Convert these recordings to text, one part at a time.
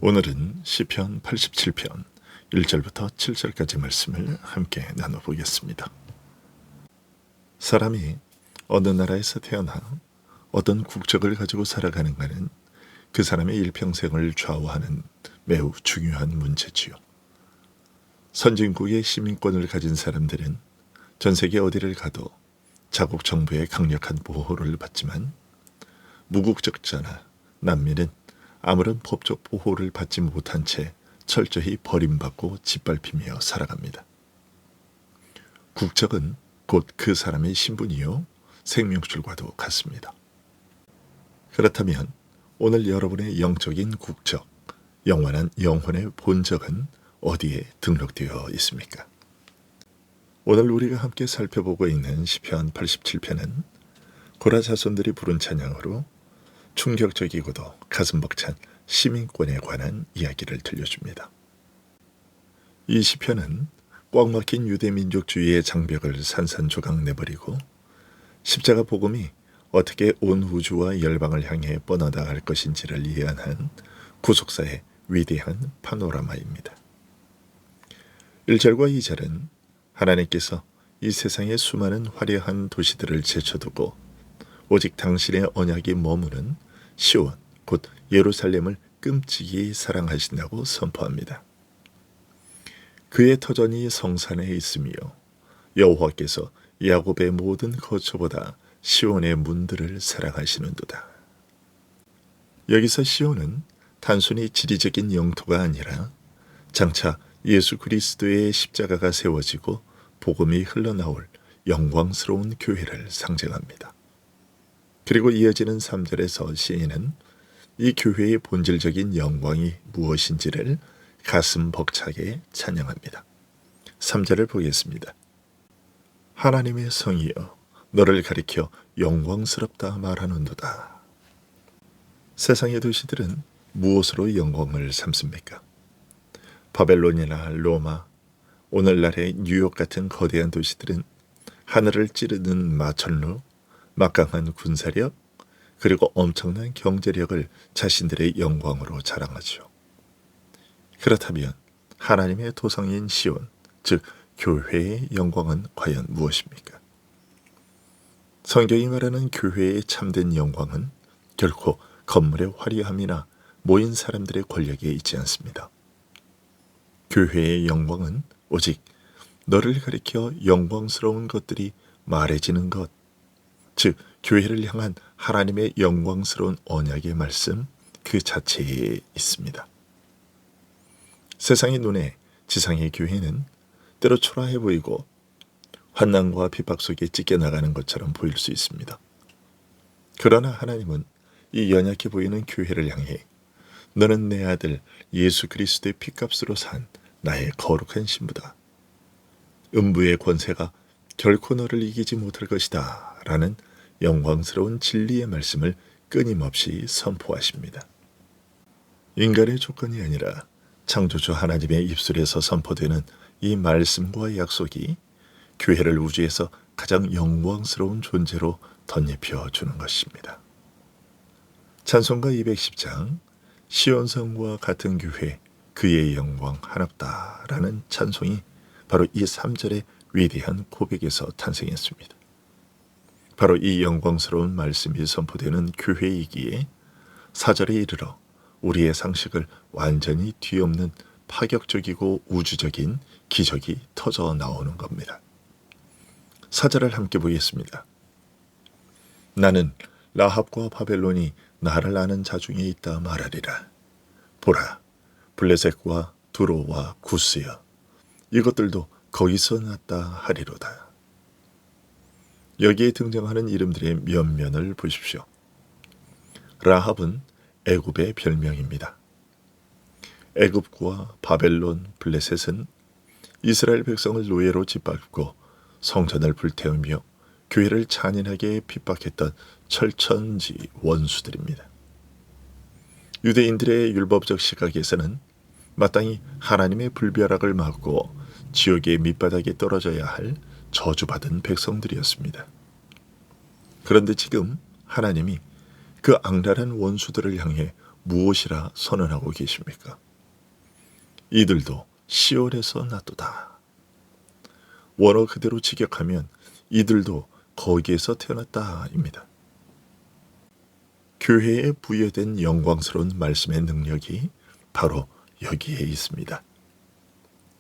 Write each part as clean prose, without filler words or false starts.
오늘은 시편 87편 1절부터 7절까지 말씀을 함께 나눠보겠습니다. 사람이 어느 나라에서 태어나 어떤 국적을 가지고 살아가는가는 그 사람의 일평생을 좌우하는 매우 중요한 문제지요. 선진국의 시민권을 가진 사람들은 전 세계 어디를 가도 자국 정부의 강력한 보호를 받지만 무국적자나 난민은 아무런 법적 보호를 받지 못한 채 철저히 버림받고 짓밟히며 살아갑니다. 국적은 곧 그 사람의 신분이요 생명줄과도 같습니다. 그렇다면 오늘 여러분의 영적인 국적, 영원한 영혼의 본적은 어디에 등록되어 있습니까? 오늘 우리가 함께 살펴보고 있는 시편 87편은 고라 자손들이 부른 찬양으로 충격적이고도 가슴 벅찬 시민권에 관한 이야기를 들려줍니다. 이 시편은 꽉 막힌 유대민족주의의 장벽을 산산조각 내버리고 십자가 복음이 어떻게 온 우주와 열방을 향해 뻗어나갈 것인지를 예언한 구속사의 위대한 파노라마입니다. 1절과 2절은 하나님께서 이 세상의 수많은 화려한 도시들을 제쳐두고 오직 당신의 언약이 머무는 시온, 곧 예루살렘을 끔찍이 사랑하신다고 선포합니다. 그의 터전이 성산에 있으며 여호와께서 야곱의 모든 거처보다 시온의 문들을 사랑하시는도다. 여기서 시온은 단순히 지리적인 영토가 아니라 장차 예수 그리스도의 십자가가 세워지고 복음이 흘러나올 영광스러운 교회를 상징합니다. 그리고 이어지는 3절에서 시인은 이 교회의 본질적인 영광이 무엇인지를 가슴 벅차게 찬양합니다. 3절을 보겠습니다. 하나님의 성이여 너를 가리켜 영광스럽다 말하는도다. 세상의 도시들은 무엇으로 영광을 삼습니까? 바벨론이나 로마, 오늘날의 뉴욕 같은 거대한 도시들은 하늘을 찌르는 마천루, 막강한 군사력, 그리고 엄청난 경제력을 자신들의 영광으로 자랑하죠. 그렇다면 하나님의 도성인 시온, 즉 교회의 영광은 과연 무엇입니까? 성경이 말하는 교회의 참된 영광은 결코 건물의 화려함이나 모인 사람들의 권력에 있지 않습니다. 교회의 영광은 오직 너를 가리켜 영광스러운 것들이 말해지는 것, 즉 교회를 향한 하나님의 영광스러운 언약의 말씀 그 자체에 있습니다. 세상의 눈에 지상의 교회는 때로 초라해 보이고 환난과 핍박 속에 찢겨나가는 것처럼 보일 수 있습니다. 그러나 하나님은 이 연약해 보이는 교회를 향해 너는 내 아들 예수 그리스도의 피값으로 산 나의 거룩한 신부다. 음부의 권세가 결코 너를 이기지 못할 것이다 라는 영광스러운 진리의 말씀을 끊임없이 선포하십니다. 인간의 조건이 아니라 창조주 하나님의 입술에서 선포되는 이 말씀과 약속이 교회를 우주에서 가장 영광스러운 존재로 덧입혀 주는 것입니다. 찬송가 210장 시온성과 같은 교회 그의 영광 하나없다 라는 찬송이 바로 이 3절의 위대한 고백에서 탄생했습니다. 바로 이 영광스러운 말씀이 선포되는 교회이기에 4절에 이르러 우리의 상식을 완전히 뒤엎는 파격적이고 우주적인 기적이 터져 나오는 겁니다. 4절을 함께 보겠습니다. 나는 라합과 바벨론이 나를 아는 자 중에 있다 말하리라. 보라, 블레셋과 두로와 구스여, 이것들도 거기서 났다 하리로다. 여기에 등장하는 이름들의 면면을 보십시오. 라합은 애굽의 별명입니다. 애굽과 바벨론, 블레셋은 이스라엘 백성을 노예로 짓밟고 성전을 불태우며 교회를 잔인하게 핍박했던 철천지 원수들입니다. 유대인들의 율법적 시각에서는 마땅히 하나님의 불벼락을 맞고 지옥의 밑바닥에 떨어져야 할 저주받은 백성들이었습니다. 그런데 지금 하나님이 그 악랄한 원수들을 향해 무엇이라 선언하고 계십니까? 이들도 시올에서 났도다. 원어 그대로 직역하면 이들도 거기에서 태어났다입니다. 교회에 부여된 영광스러운 말씀의 능력이 바로 여기에 있습니다.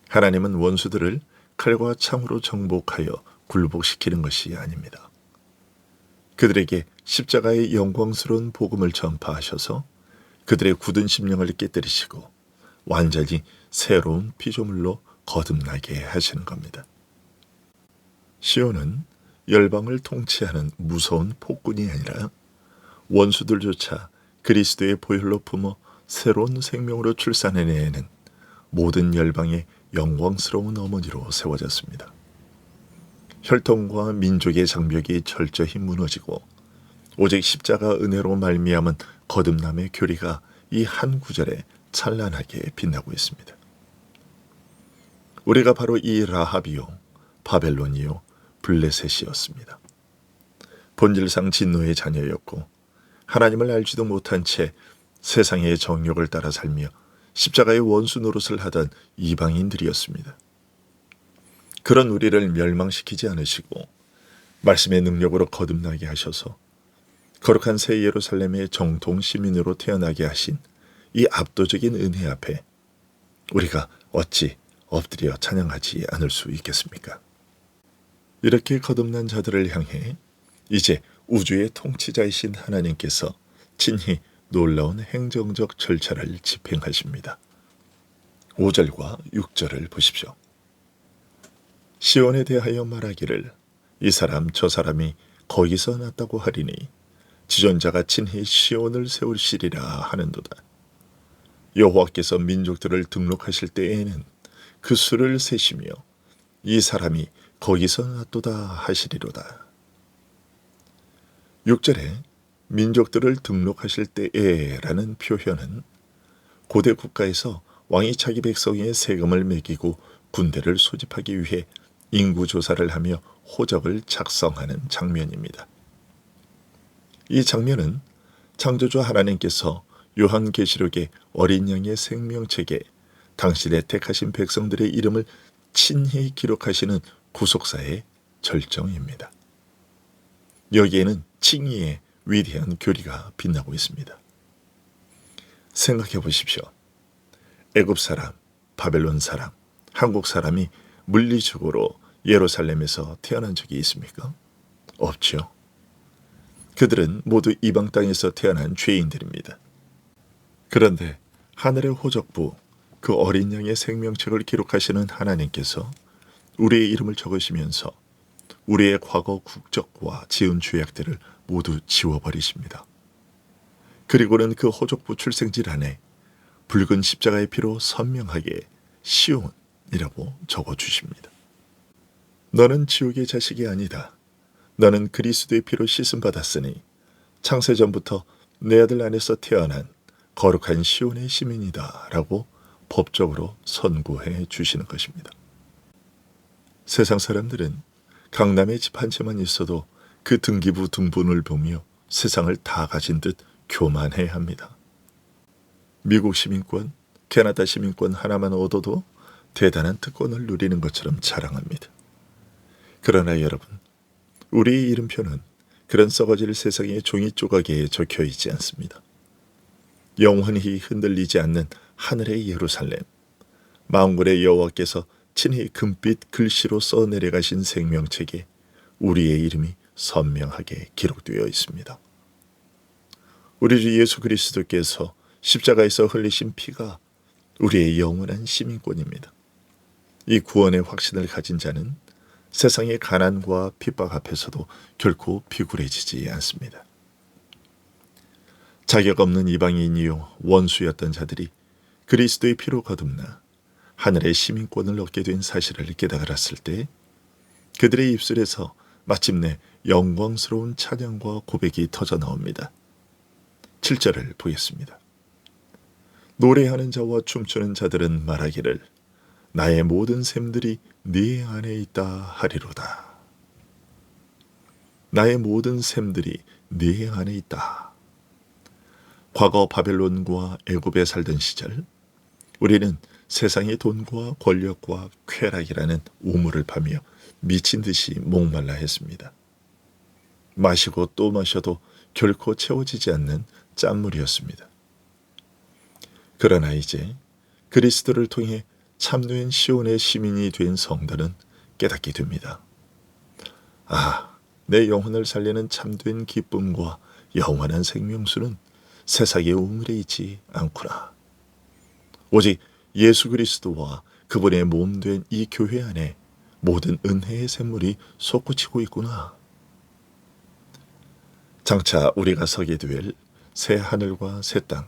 하나님은 원수들을 칼과 창으로 정복하여 굴복시키는 것이 아닙니다. 그들에게 십자가의 영광스러운 복음을 전파하셔서 그들의 굳은 심령을 깨뜨리시고 완전히 새로운 피조물로 거듭나게 하시는 겁니다. 시온은 열방을 통치하는 무서운 폭군이 아니라 원수들조차 그리스도의 보혈로 품어 새로운 생명으로 출산해내는 모든 열방의 영광스러운 어머니로 세워졌습니다. 혈통과 민족의 장벽이 철저히 무너지고 오직 십자가 은혜로 말미암은 거듭남의 교리가 이 한 구절에 찬란하게 빛나고 있습니다. 우리가 바로 이 라합이요, 바벨론이요, 블레셋이었습니다. 본질상 진노의 자녀였고 하나님을 알지도 못한 채 세상의 정욕을 따라 살며 십자가의 원수 노릇을 하던 이방인들이었습니다. 그런 우리를 멸망시키지 않으시고 말씀의 능력으로 거듭나게 하셔서 거룩한 새 예루살렘의 정통 시민으로 태어나게 하신 이 압도적인 은혜 앞에 우리가 어찌 엎드려 찬양하지 않을 수 있겠습니까? 이렇게 거듭난 자들을 향해 이제 우주의 통치자이신 하나님께서 친히 놀라운 행정적 절차를 집행하십니다. 5절과 6절을 보십시오. 시온에 대하여 말하기를 이 사람 저 사람이 거기서 났다고 하리니 지존자가 친히 시온을 세우시리라 하는도다. 여호와께서 민족들을 등록하실 때에는 그 수를 세시며 이 사람이 거기서 났도다 하시리로다. 6절에 민족들을 등록하실 때에 라는 표현은 고대 국가에서 왕이 자기 백성의 세금을 매기고 군대를 소집하기 위해 인구조사를 하며 호적을 작성하는 장면입니다. 이 장면은 창조주 하나님께서 요한계시록의 어린 양의 생명책에 당신의 택하신 백성들의 이름을 친히 기록하시는 구속사의 절정입니다. 여기에는 칭의의 위대한 교리가 빛나고 있습니다. 생각해 보십시오. 애굽 사람, 바벨론 사람, 한국 사람이 물리적으로 예루살렘에서 태어난 적이 있습니까? 없죠. 그들은 모두 이방 땅에서 태어난 죄인들입니다. 그런데 하늘의 호적부, 그 어린 양의 생명책을 기록하시는 하나님께서 우리의 이름을 적으시면서 우리의 과거 국적과 지은 죄악들을 모두 지워버리십니다. 그리고는 그 호적부 출생질 안에 붉은 십자가의 피로 선명하게 시온이라고 적어주십니다. 너는 지옥의 자식이 아니다. 너는 그리스도의 피로 씻음받았으니 창세전부터 내 아들 안에서 태어난 거룩한 시온의 시민이다 라고 법적으로 선고해 주시는 것입니다. 세상 사람들은 강남에 집 한 채만 있어도 그 등기부 등본을 보며 세상을 다 가진 듯 교만해합니다. 미국 시민권, 캐나다 시민권 하나만 얻어도 대단한 특권을 누리는 것처럼 자랑합니다. 그러나 여러분, 우리의 이름표는 그런 썩어질 세상의 종이 조각에 적혀 있지 않습니다. 영원히 흔들리지 않는 하늘의 예루살렘, 만군의 여호와께서 친히 금빛 글씨로 써내려가신 생명책에 우리의 이름이 선명하게 기록되어 있습니다. 우리 주 예수 그리스도께서 십자가에서 흘리신 피가 우리의 영원한 시민권입니다. 이 구원의 확신을 가진 자는 세상의 가난과 핍박 앞에서도 결코 비굴해지지 않습니다. 자격 없는 이방인이요 원수였던 자들이 그리스도의 피로 거듭나 하늘의 시민권을 얻게 된 사실을 깨달았을 때 그들의 입술에서 마침내 영광스러운 찬양과 고백이 터져 나옵니다. 7절을 보겠습니다. 노래하는 자와 춤추는 자들은 말하기를 나의 모든 샘들이 네 안에 있다 하리로다. 나의 모든 샘들이 네 안에 있다. 과거 바벨론과 애굽에 살던 시절 우리는 세상의 돈과 권력과 쾌락이라는 우물을 파며 미친 듯이 목말라 했습니다. 마시고 또 마셔도 결코 채워지지 않는 짠물이었습니다. 그러나 이제 그리스도를 통해 참된 시온의 시민이 된 성도는 깨닫게 됩니다. 아, 내 영혼을 살리는 참된 기쁨과 영원한 생명수는 세상의 우물에 있지 않구나. 오직 예수 그리스도와 그분의 몸된 이 교회 안에 모든 은혜의 샘물이 솟구치고 있구나. 장차 우리가 서게 될 새 하늘과 새 땅,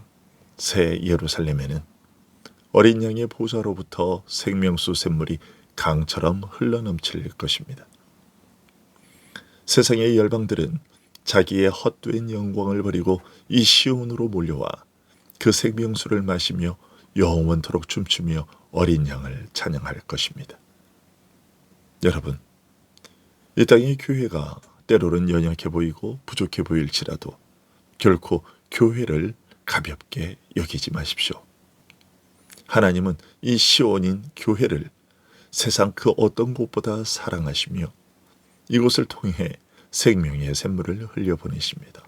새 예루살렘에는 어린 양의 보좌로부터 생명수 샘물이 강처럼 흘러넘칠 것입니다. 세상의 열방들은 자기의 헛된 영광을 버리고 이 시온으로 몰려와 그 생명수를 마시며 영원토록 춤추며 어린 양을 찬양할 것입니다. 여러분, 이 땅의 교회가 때로는 연약해 보이고 부족해 보일지라도 결코 교회를 가볍게 여기지 마십시오. 하나님은 이 시온인 교회를 세상 그 어떤 곳보다 사랑하시며 이곳을 통해 생명의 샘물을 흘려보내십니다.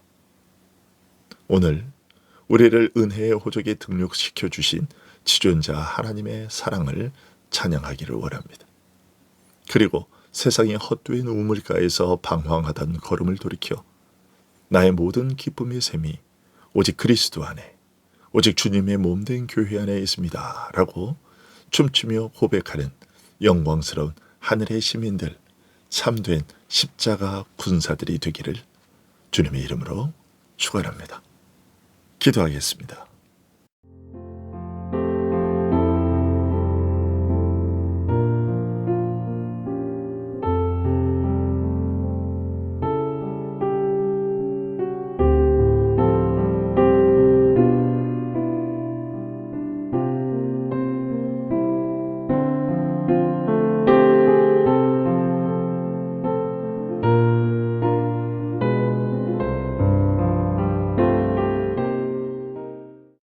오늘 우리를 은혜의 호적에 등록시켜 주신 지존자 하나님의 사랑을 찬양하기를 원합니다. 그리고 세상의 헛된 우물가에서 방황하던 걸음을 돌이켜 나의 모든 기쁨의 샘이 오직 그리스도 안에, 오직 주님의 몸된 교회 안에 있습니다 라고 춤추며 고백하는 영광스러운 하늘의 시민들, 참된 십자가 군사들이 되기를 주님의 이름으로 축원합니다. 기도하겠습니다.